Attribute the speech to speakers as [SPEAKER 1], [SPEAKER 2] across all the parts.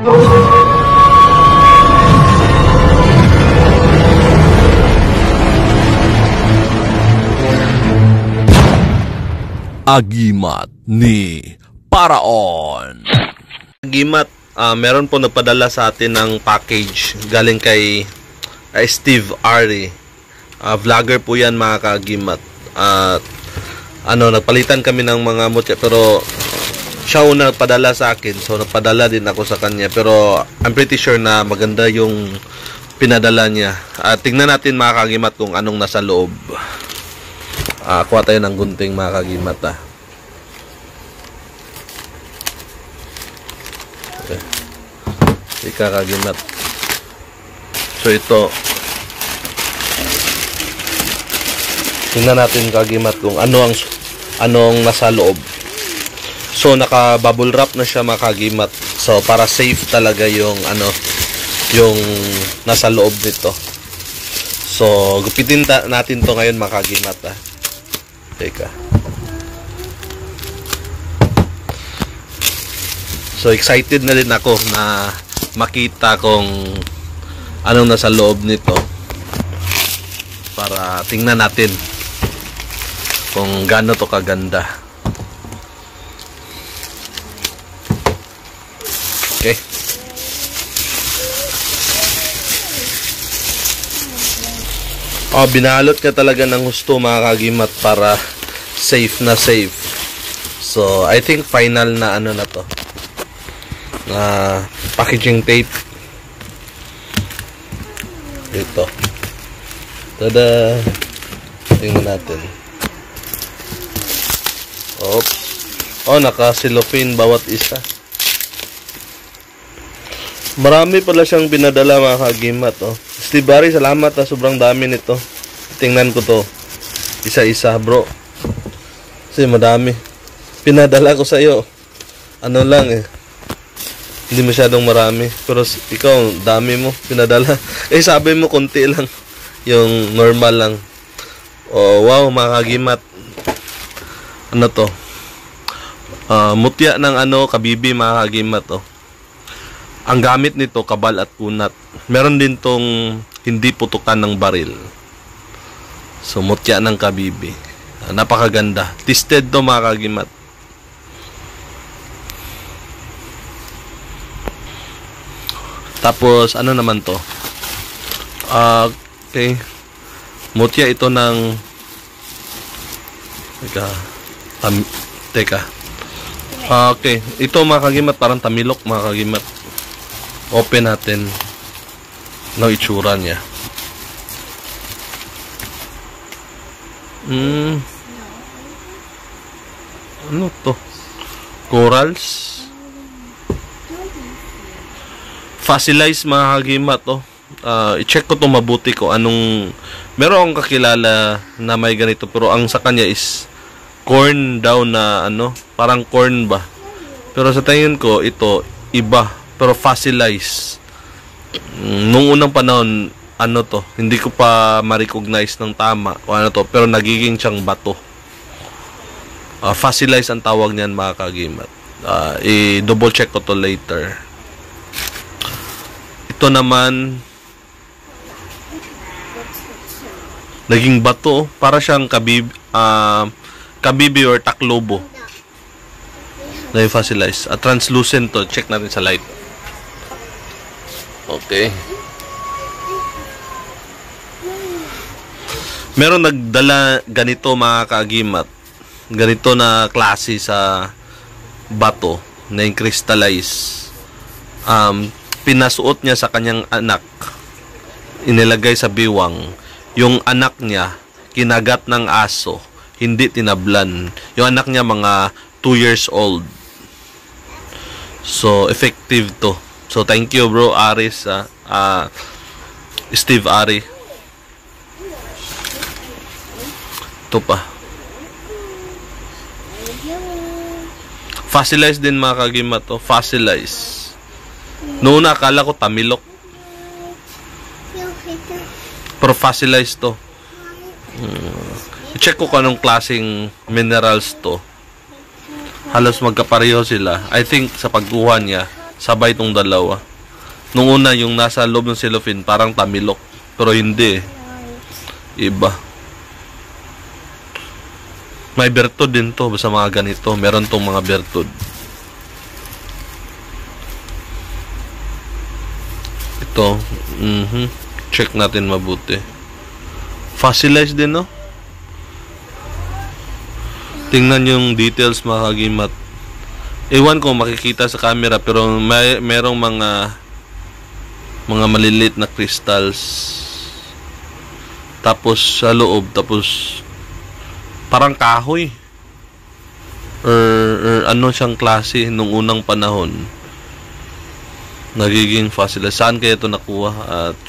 [SPEAKER 1] Agimat ni Paraon.
[SPEAKER 2] Agimat, meron po nagpadala sa atin ng package galing kay Steve Ari. Vlogger po yan mga kaagimat. Nagpalitan kami ng mga mutya pero siya una nagpadala sa akin. So nagpadala din ako sa kanya. Pero I'm pretty sure na maganda yung pinadala niya. Tingnan natin mga kaagimat kung anong nasa loob. Kuha tayo ng gunting mga kagimat. Okay. Ika kagimat. So ito. Tingnan natin kagimat kung anong nasa loob. So naka bubble wrap na siya mga kagimat. So para safe talaga yung yung nasa loob nito. So gupitin natin to ngayon mga kagimat. Teka. So excited na rin ako na makita kung anong nasa loob nito para tingnan natin kung gaano to kaganda. Okay. Binalot ka talaga ng husto mga kagimat para safe na safe. So, I think final na na to. Packaging tape. Ito. Tada! Tingnan natin. Oops. Naka-cellophane bawat isa. Marami pala siyang pinadala mga kagimat. Steve Barry, salamat sobrang dami nito. Tingnan ko to isa-isa bro. Kasi madami. Pinadala ko sa iyo. Ano lang hindi masyadong marami. Pero ikaw, dami mo pinadala. Sabi mo konti lang. Yung normal lang. Wow mga kagimat. Ano to? Mutya ng kabibi mga kagimat Ang gamit nito, kabal at kunat. Meron din tong hindi putukan ng baril. So, mutya ng kabibi. Napakaganda. Tested to mga kagimat. Tapos, ano naman to? Okay. Mutya ito ng... Teka. Okay. Ito mga kagimat, parang tamilok mga kagimat. Open natin no itsura niya. Ano to? Corals. Fossilized mga kagimat i-check ko to mabuti ko anong meron akong kakilala na may ganito pero ang sa kanya is corn daw na parang corn ba. Pero sa tingin ko ito iba. Pero fossilized. Nung unang panahon, hindi ko pa ma-recognize ng tama o to, pero nagiging siyang bato. Fossilized ang tawag niyan mga kagimat. I-double check ko to later. Ito naman, naging bato. Para siyang kabibi or taklobo. Na yung fossilized. Translucent to. Check natin sa light. Okay. Meron nagdala ganito mga kaagimat. Ganito na klase sa bato na yung crystallize. Pinasuot niya sa kanyang anak. Inilagay sa biwang. Yung anak niya, kinagat ng aso. Hindi tinablan. Yung anak niya mga 2 years old. So, effective to. So, thank you bro, Aris. Steve Ari. Ito pa. Fossilized din mga kagimat to. Fossilized. Noon akala ko tamilok. Pero fossilized to. I-check ko kung anong klaseng minerals to. Halos magkapareho sila. I think sa pagkuha niya Sabay itong dalawa. Nung una, yung nasa loob ng cellophane, parang tamilok. Pero hindi eh. Iba. May bertud din to. Basta mga ganito. Meron tong mga bertud. Ito. Check natin mabuti. Fossilized din, no? Tingnan yung details, mga kagimat. Ewan ko makikita sa camera, pero merong mga maliliit na crystals. Tapos sa loob, tapos parang kahoy. Or ano siyang klase nung unang panahon. Nagiging fossilized. Saan kaya ito nakuha? At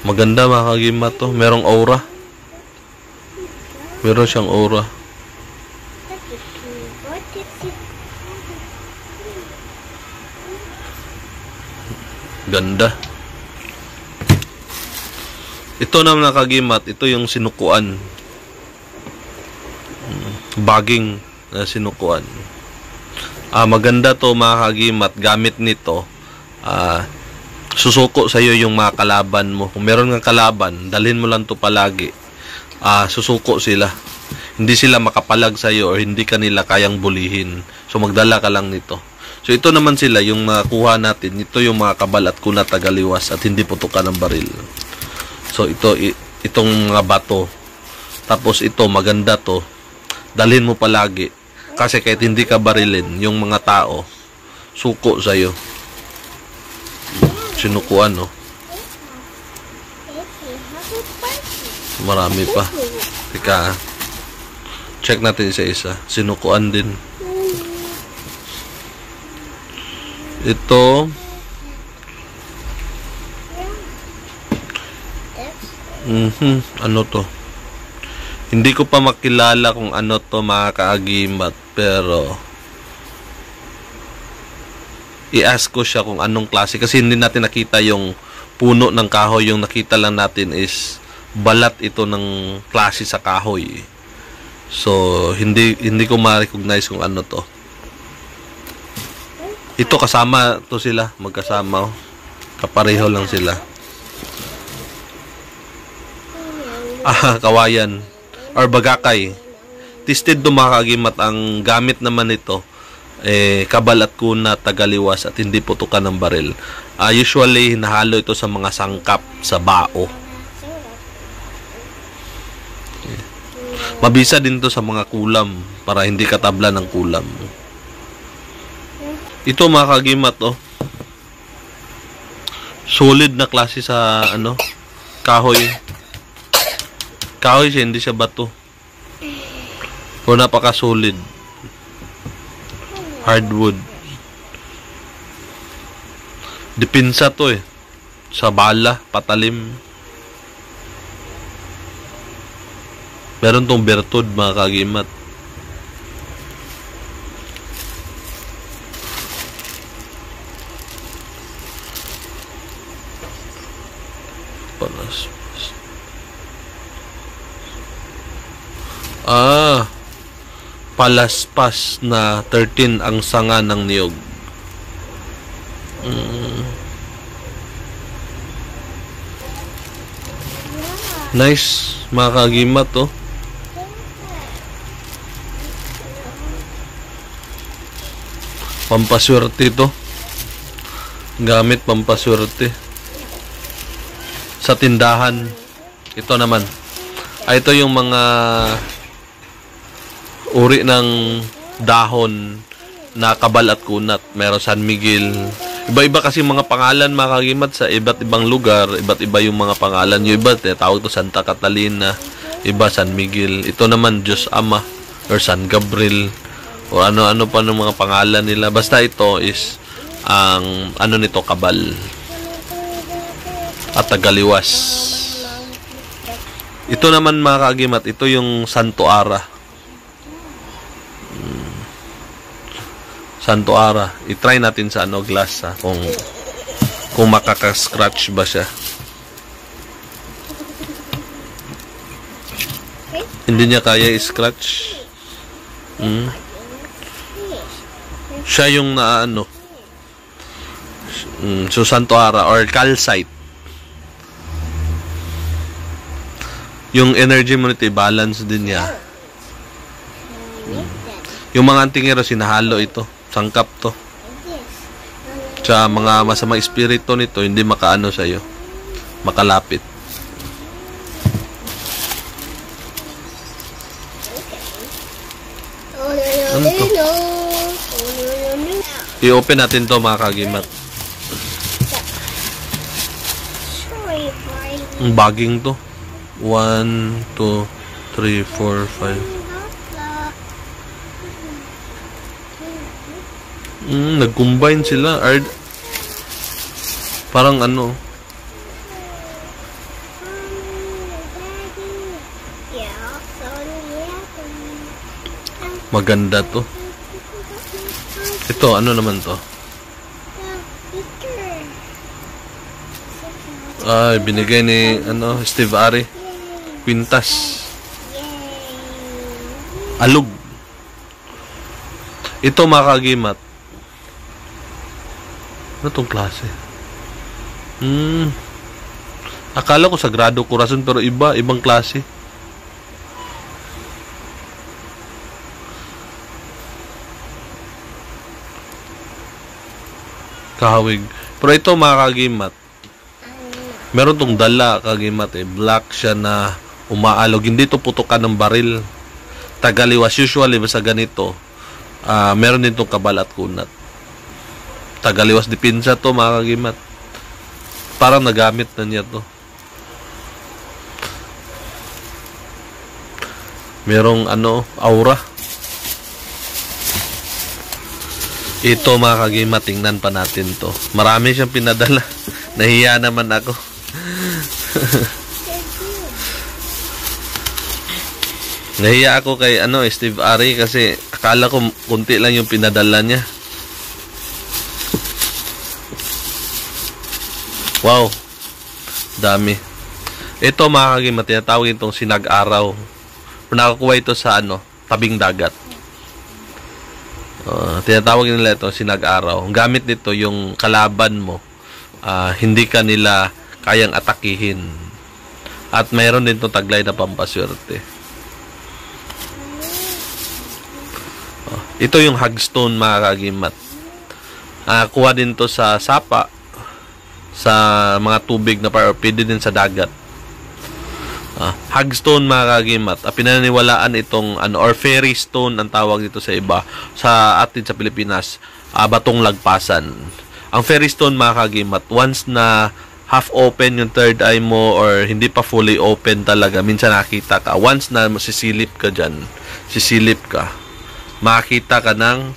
[SPEAKER 2] maganda, mga kagimat to. Merong aura. Meron siyang aura. Ganda. Ito naman, mga kagimat. Ito yung sinukuan. Baging na sinukuan. Maganda to, mga kagimat. Gamit nito, susuko sa iyo yung mga kalaban mo. Kung meron kang kalaban, dalhin mo lang to palagi. Susuko sila. Hindi sila makapalag sa iyo or hindi kanila kayang bulihin. So magdala ka lang nito. So ito naman sila yung nakuha natin. Ito yung mga kabal at kunat tagaliwas at hindi putukan ng baril. So itong mga bato. Tapos ito, maganda to. Dalhin mo palagi. Kasi kahit hindi ka barilin, yung mga tao suko sa iyo. Sinukuan, no? Marami pa. Teka, check natin isa-isa. Sinukuan din. Ito. Ano to? Hindi ko pa makilala kung ano to, mga kaagimat. Pero i-ask ko siya kung anong klase. Kasi hindi natin nakita yung puno ng kahoy. Yung nakita lang natin is balat ito ng klase sa kahoy. So, hindi ko ma-recognize kung ano to. Ito kasama to sila. Magkasama. Kapareho lang sila. Kawayan. Or bagakay. Twisted to, mga kagimat. Ang gamit naman ito, kabal at kuna, tagaliwas at hindi putukan ng baril. Usually, nahalo ito sa mga sangkap sa bao. Mabisa din to sa mga kulam para hindi katabla ng kulam. Ito, mga kagimat, solid na klase sa kahoy. Kahoy siya, hindi siya bato. O napaka-solid. Hardwood. Dipinsa to sa bala, patalim. Meron tong bertud, mga kagimat. Palaspas na 13 ang sanga ng niyog. Nice, mga kagimat, pampaswerte to. Gamit pampaswerte sa tindahan. Ito naman, ito yung mga uri ng dahon na kabal at kunat. Meron San Miguel. Iba-iba kasi mga pangalan, mga kagimat, sa iba't ibang lugar. Iba't iba yung mga pangalan. Yung iba, tawag to Santa Catalina. Iba, San Miguel. Ito naman, Diyos Ama or San Gabriel. O ano-ano pa ng mga pangalan nila. Basta ito is ang nito, kabal at tagaliwas. Ito naman, mga kagimat, ito yung Santo Ara. Santo Ara. I-try natin sa glass, kung makaka-scratch ba siya. Hindi niya kaya i-scratch. Siya yung naano. Susantoara or calcite. Yung energy mo nito, balance din niya. Yung mga antingero, sinahalo ito. Sangkap to. Sa mga masamang espiritu nito, hindi makaano sa'yo. Makalapit. Ano to? I-open natin to mga kagimat. Ang baging to. 1, 2, 3, 4, 5. Nag-combine sila. Parang ano. Maganda to. Ito, ano naman to? Ay, binigay ni Steve Ari. Quintas. Alug. Ito mga kagimat. Ano tong klase? Akala ko Sagrado Corazon pero ibang klase. Kahawig. Pero ito mga kagimat, meron tong dala kagimat black siya na umaalog. Hindi to putukan ng baril. Tagaliwas. Usually basta ganito, meron din tong kabalat kunat. Tagaliwas dipinsa to mga kagimat. Parang nagamit na niya to. Merong aura. Ito mga kagimat, tingnan pa natin to. Marami siyang pinadala. Nahiya naman ako. Nahiya ako kay Steve Ari kasi akala ko kunti lang yung pinadala niya. Wow. Dami. Ito mga kagimat, tinatawag itong sinag-araw. Nakakuha ito sa tabing dagat. Tinatawag nila ito sinag-araw. Ang gamit nito yung kalaban mo, hindi ka nila kayang atakihin. At mayroon din itong taglay na pampaswerte. Ito yung hagstone mga kagimat. Kuha din to sa sapa, sa mga tubig na pwede din sa dagat. Hagstone mga kagimat, pinaniniwalaan itong or fairy stone ang tawag dito sa iba. Sa atin sa Pilipinas, batong lagpasan. Ang fairy stone mga kagimat, once na half open yung third eye mo or hindi pa fully open talaga, minsan nakita ka. Once na sisilip ka dyan, makita ka ng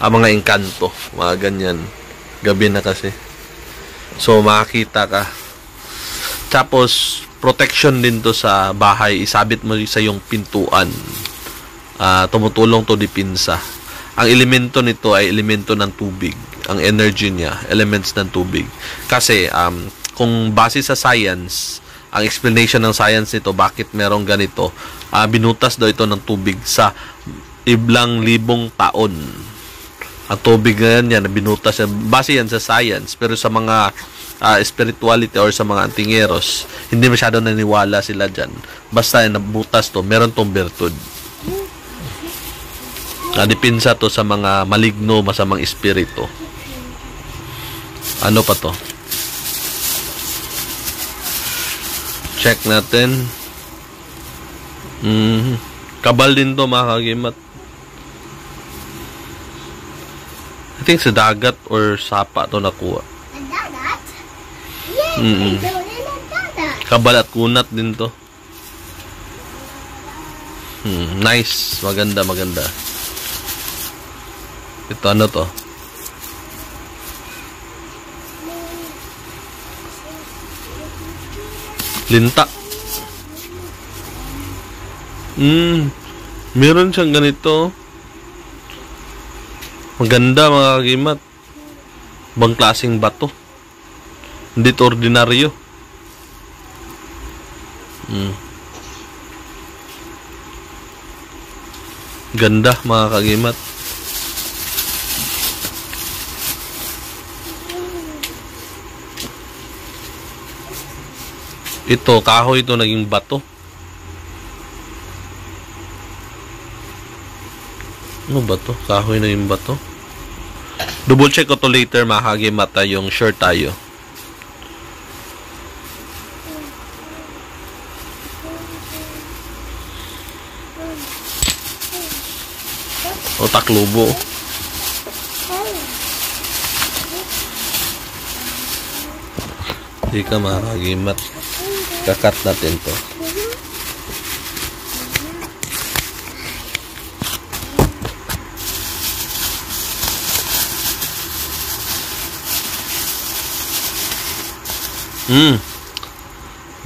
[SPEAKER 2] mga engkanto, mga ganyan. Gabi na kasi. So makita ka. Tapos protection din to sa bahay, isabit mo sa yung pintuan. Tumutulong to dipinsa. Ang elemento nito ay elemento ng tubig. Ang energy niya, elements ng tubig. Kasi kung base sa science, ang explanation ng science nito bakit merong ganito, binutas daw ito ng tubig sa iblang libong taon. Ang tubig na yan, binutas yan. Base yan sa science, pero sa mga spirituality or sa mga antingeros, hindi masyado naniwala sila dyan. Basta nabutas to, meron tong bertud. Dipinsa to sa mga maligno, masamang espiritu. Ano pa to? Check natin. Kabal din to mga kagimat. I think sa dagat or sapa to nakuha. Kabal at kunat din to. Nice. Maganda. Ito ano to? Linta. Meron siyang ganito. Maganda mga kagimat. Bang klaseng bato. Hindi to ordinaryo. Ganda mga kagimat. Ito, kahoy ito naging bato. Ano ba to? Kahoy naging bato. Double check ko to later mga kagimat, yung sure tayo. O taklubo. Hindi ka mga kagimat. Kakat natin to.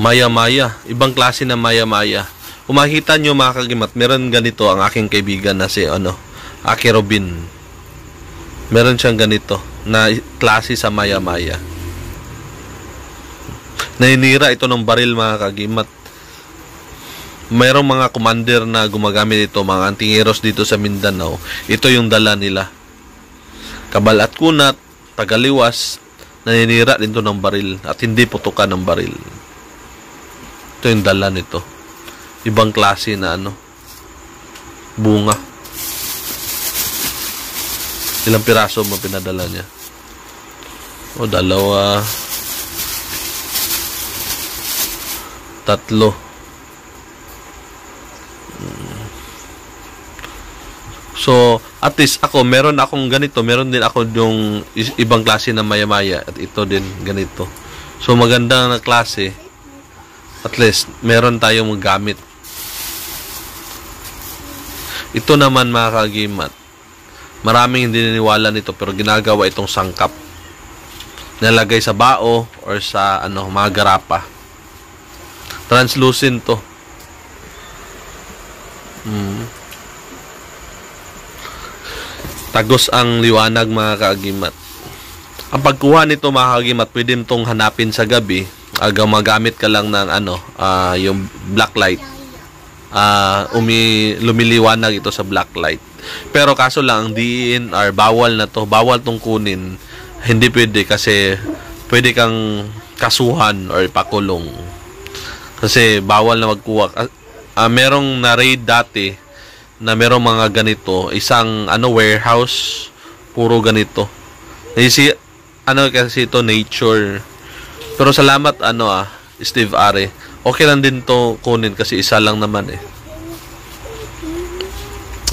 [SPEAKER 2] Maya-maya. Ibang klase na maya-maya. Kung makikita nyo mga kagimat, meron ganito ang aking kaibigan na si Aki Robin. Meron siyang ganito na klase sa maya-maya. Naninira ito ng baril mga kagimat. Mayroong mga commander na gumagamit ito, mga antingeros dito sa Mindanao. Ito yung dala nila. Kabal at kunat, tagaliwas, naninira din ito ng baril at hindi putukan ng baril. Ito yung dala nito. Ibang klase na bunga. Ilang piraso mo pinadala niya? O, 2. 3. So, at least ako, meron akong ganito. Meron din ako yung ibang klase na maya-maya. At ito din, ganito. So, maganda na klase. At least, meron tayong gamit. Ito naman mga kagimat. Maraming hindi niniwala nito pero ginagawa itong sangkap. Nalagay sa bao or sa mga garapa. Translucent to. Tagos ang liwanag mga kaagimat. Ang pagkuha nito mga kaagimat, pwede itong hanapin sa gabi. Magamit ka lang ng yung black light. Lumiliwanag ito sa black light. Pero kaso lang, ang DENR, bawal na to. Bawal tong kunin. Hindi pwede kasi pwede kang kasuhan or pakulong. Kasi bawal na magkuha. Merong na-raid dati na merong mga ganito. Isang warehouse. Puro ganito. Kasi ito nature. Pero salamat Steve Are. Okay lang din to kunin kasi isa lang naman eh.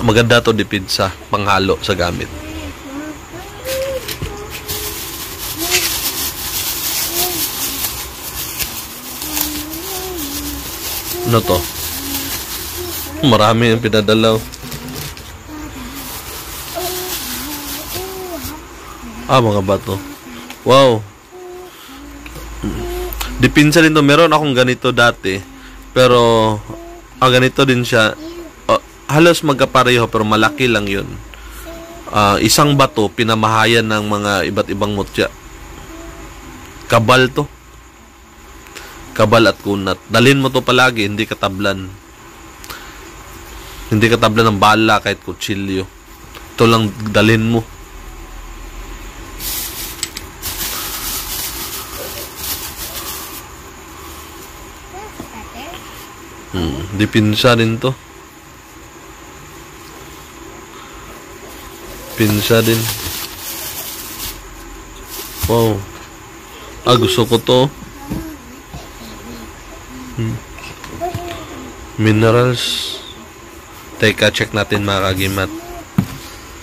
[SPEAKER 2] Maganda to dipinsa, panghalo sa gamit. Ano to? Marami yung pinadalaw. Mga bato. Wow. Dipinsa din to. Meron akong ganito dati. Pero, ganito din siya. Halos magkapareho pero malaki lang yun. Isang bato, pinamahayan ng mga iba't ibang mutya. Kabal to. Kabal at kunat. Dalhin mo to palagi, hindi katablan. Hindi katablan ng bala kahit kutsilyo. Ito lang dalhin mo. Dipinsa din to. Pinsa din. Wow. Gusto ko to. Minerals. Teka, check natin mga kagimat.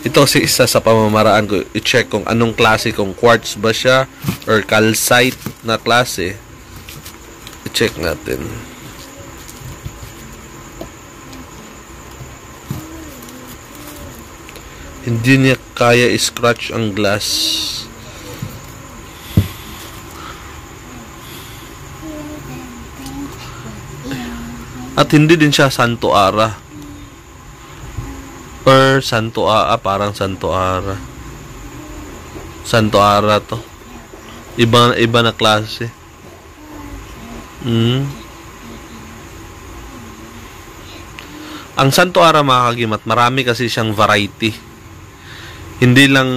[SPEAKER 2] Ito kasi isa sa pamamaraan ko. I-check kung anong klase. Kung quartz ba siya or calcite na klase. I-check natin. Hindi niya kaya i-scratch ang glass. At hindi din siya Santo Ara. Or Santo Aa, parang Santo Ara. Santo Ara to. Iba na klase. Ang Santo Ara mga kagimat, marami kasi siyang variety. Hindi lang,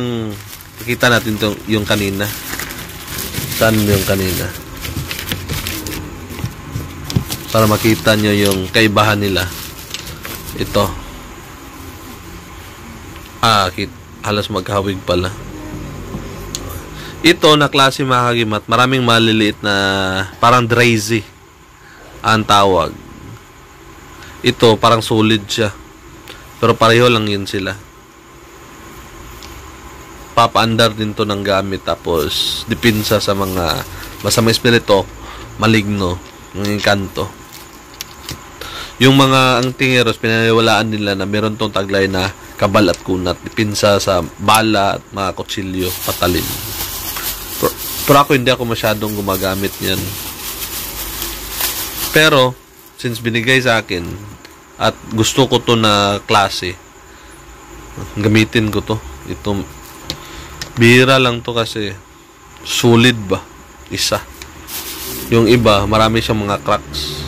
[SPEAKER 2] pakita natin yung kanina. Saan yung kanina? Para makita nyo yung kaibahan nila. Ito. Halos maghawig pala. Ito na klase mga kagimat, maraming maliliit na parang drazy ang tawag. Ito parang solid siya. Pero pareho lang yun sila. Papaandar din to ng gamit, tapos dipinsa sa mga masamang espiritu, maligno, ng engkanto. Yung mga angtingeros, pinaniwalaan nila na meron tong taglay na kabal at kunat, dipinsa sa bala at mga kutsilyo, patalim. Pero ako hindi ako masyadong gumagamit niyan. Pero since binigay sa akin at gusto ko to na klase, gamitin ko to. Ito bihira lang to kasi solid ba, isa. Yung iba marami siyang mga cracks.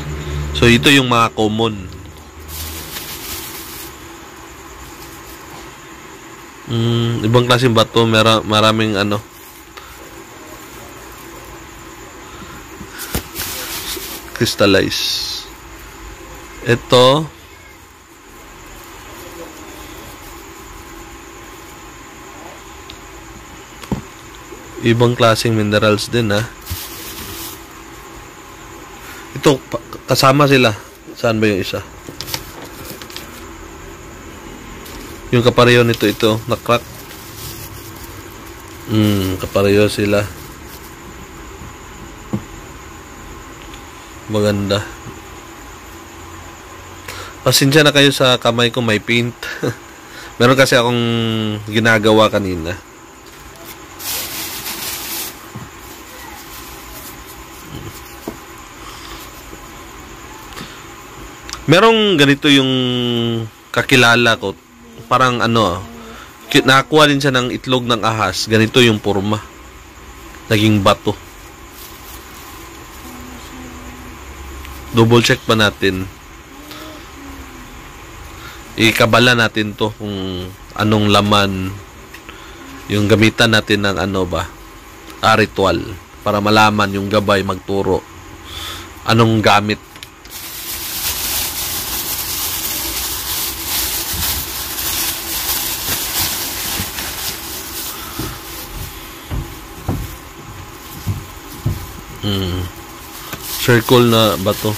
[SPEAKER 2] So ito yung mga common. Ibang klaseng bato, maraming ano, crystallize. Ito ibang klaseng minerals din, ha. Ito kasama sila. Saan ba yung isa? Yung kapareho nito, ito na crack. Kapareho sila. Maganda. Pasensya na kayo sa kamay ko, may paint. Meron kasi akong ginagawa kanina. Merong ganito yung kakilala ko. Parang ano, nakakuha din siya ng itlog ng ahas. Ganito yung porma. Naging bato. Double check pa natin. Ikabala natin to kung anong laman yung gamitan natin ng ano ba, ritual, para malaman yung gabay magturo anong gamit. Circle na bato.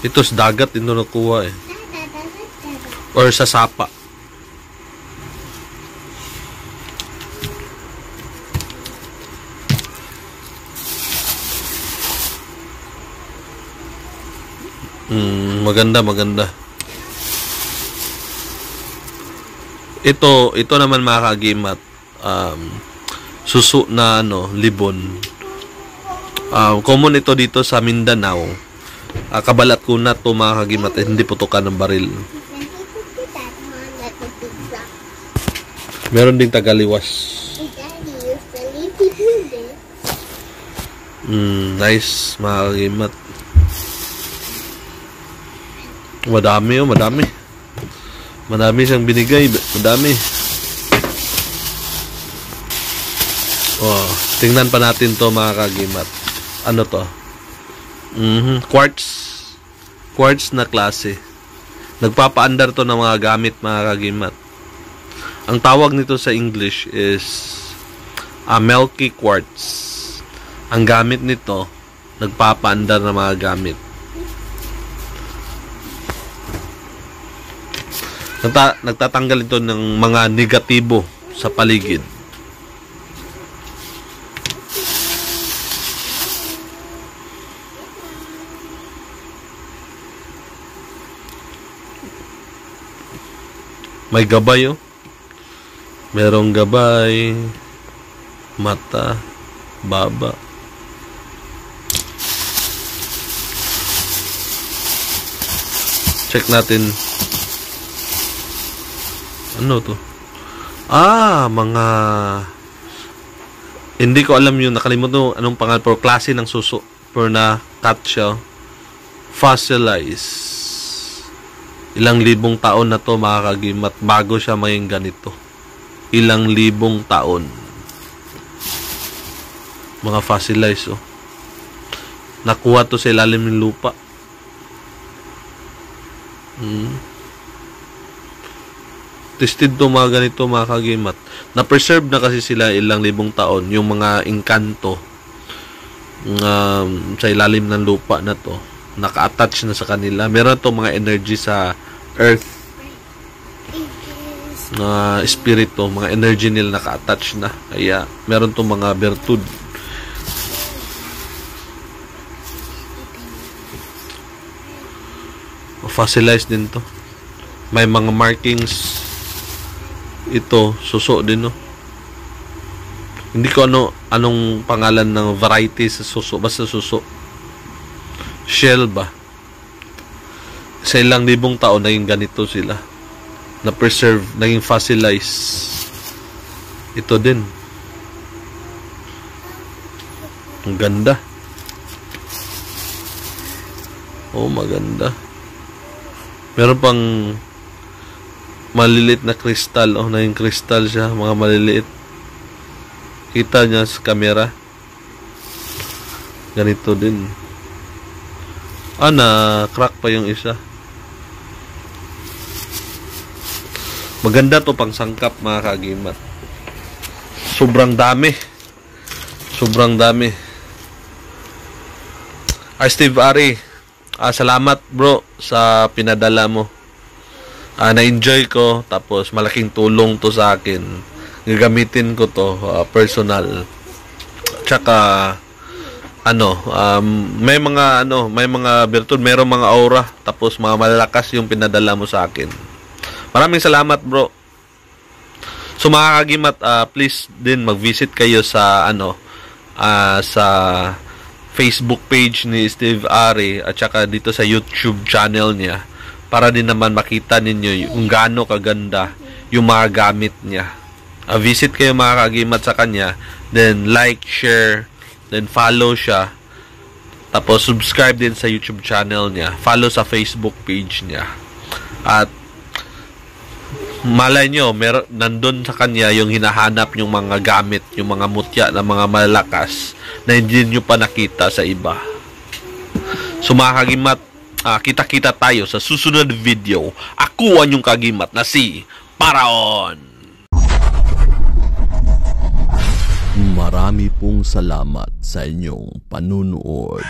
[SPEAKER 2] Ito sa dagat din doon nakuha eh. Or sa sapa. Maganda. Ito naman mga kagimat. Suso na ano, libon. Common ito dito sa Mindanao. Kabalat ko na to mga kagimat, hindi putukan ng baril. Meron ding tagaliwas. Nice mga kagimat. Madami siyang binigay. Madami. Tingnan pa natin to mga kagimat. Ano to? Quartz na klase. Nagpapaandar to ng mga gamit mga kagimat. Ang tawag nito sa English is milky quartz. Ang gamit nito, nagpapaandar ng mga gamit. Nagtatanggal ito ng mga negatibo sa paligid. May gabay, oh. Merong gabay, mata, baba. Check natin. Ano to? Mga... Hindi ko alam yun. Nakalimutan ko anong pangalan. Pero klase ng suso. Pero na cut siya. fossilized. Ilang libong taon na to mga kagimat bago siya maging ganito. Ilang libong taon. Mga fossilized, oh. Nakuha to sa ilalim ng lupa. Tested to mga ganito mga kagimat. Na-preserve na kasi sila ilang libong taon. Yung mga engkanto sa ilalim ng lupa na to. Naka-attach na sa kanila. Meron to mga energy sa earth. Espiritu. Mga energy nila naka-attach na. Kaya meron to mga bertud. Fossilized din to. May mga markings. Ito, suso din, no? Hindi ko anong pangalan ng variety sa suso. Basta suso. Shell ba? Sa ilang libong taon, naging ganito sila. Na-preserve, naging fossilized. Ito din. Ang ganda. Oh, maganda. Meron pang maliliit na kristal. Oh, naging kristal siya. Mga maliliit. Kita niya sa camera. Ganito din. Na-crack pa yung isa. Maganda to pang sangkap mga kagimat. Sobrang dami. Sobrang dami. Steve Ari, salamat bro sa pinadala mo. Na-enjoy ko, tapos malaking tulong to sa akin. Gagamitin ko to personal. Tsaka may mga virtud, mayroong mga aura, tapos mga malalakas yung pinadala mo sa akin. Maraming salamat bro. So mga kagimat, please din mag-visit kayo sa sa Facebook page ni Steve Ari at saka dito sa YouTube channel niya para din naman makita ninyo kung gaano kaganda yung mga gamit niya. Visit kayo mga kagimat sa kanya, then like, share, then follow siya. Tapos subscribe din sa YouTube channel niya, follow sa Facebook page niya. At malay nyo, nandun sa kanya yung hinahanap yung mga gamit, yung mga mutya na mga malalakas na hindi nyo pa nakita sa iba. So mga kagimat, kita-kita tayo sa susunod video. Ako ang yung kagimat na si Paraon.
[SPEAKER 1] Marami pong salamat sa inyong panunood.